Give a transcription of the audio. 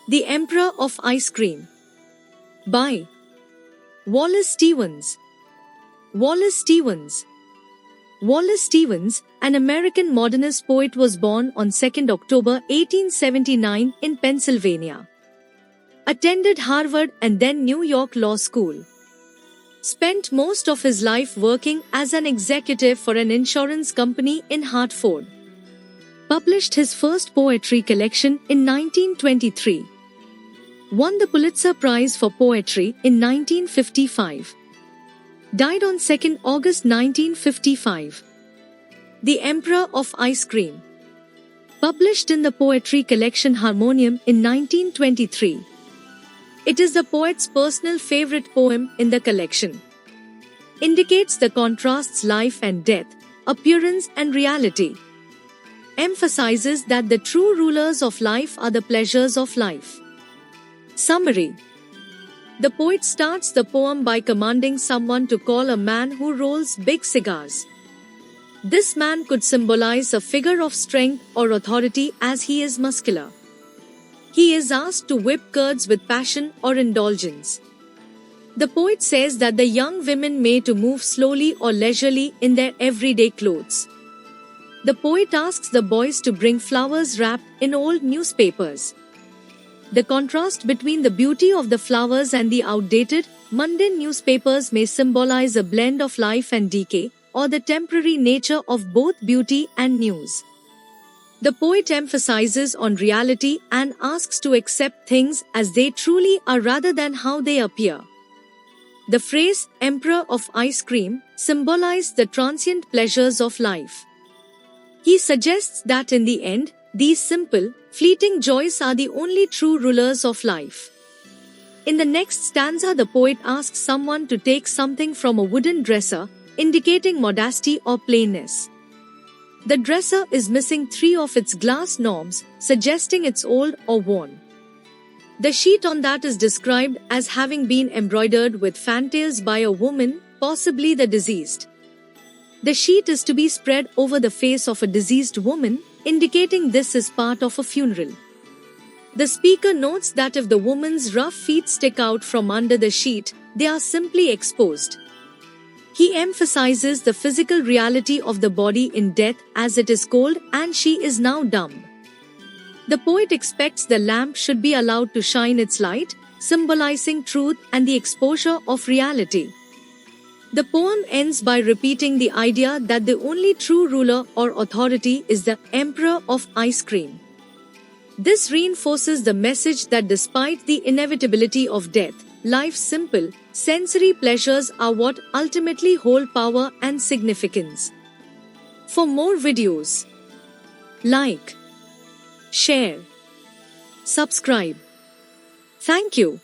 The Emperor of Ice Cream by Wallace Stevens. Wallace Stevens. Wallace Stevens, an American modernist poet, was born on 2 October 1879 in Pennsylvania. Attended Harvard and then New York Law School. Spent most of his life working as an executive for an insurance company in Hartford. Published his first poetry collection in 1923. Won the Pulitzer Prize for Poetry in 1955. Died on 2 August 1955. The Emperor of Ice Cream. Published in the poetry collection Harmonium in 1923. It is the poet's personal favorite poem in the collection. Indicates the contrasts life and death, appearance and reality. Emphasizes that the true rulers of life are the pleasures of life. Summary. The poet starts the poem by commanding someone to call a man who rolls big cigars. This man could symbolize a figure of strength or authority as he is muscular. He is asked to whip curds with passion or indulgence. The poet says that the young women may to move slowly or leisurely in their everyday clothes. The poet asks the boys to bring flowers wrapped in old newspapers. The contrast between the beauty of the flowers and the outdated, mundane newspapers may symbolize a blend of life and decay, or the temporary nature of both beauty and news. The poet emphasizes on reality and asks to accept things as they truly are rather than how they appear. The phrase, Emperor of Ice Cream, symbolizes the transient pleasures of life. He suggests that in the end, these simple, fleeting joys are the only true rulers of life. In the next stanza, the poet asks someone to take something from a wooden dresser, indicating modesty or plainness. The dresser is missing 3 of its glass knobs, suggesting it's old or worn. The sheet on that is described as having been embroidered with fantails by a woman, possibly the deceased. The sheet is to be spread over the face of a deceased woman, indicating this is part of a funeral. The speaker notes that if the woman's rough feet stick out from under the sheet, they are simply exposed. He emphasizes the physical reality of the body in death as it is cold and she is now dumb. The poet expects the lamp should be allowed to shine its light, symbolizing truth and the exposure of reality. The poem ends by repeating the idea that the only true ruler or authority is the Emperor of Ice Cream. This reinforces the message that despite the inevitability of death, life's simple, sensory pleasures are what ultimately hold power and significance. For more videos, like, share, subscribe. Thank you.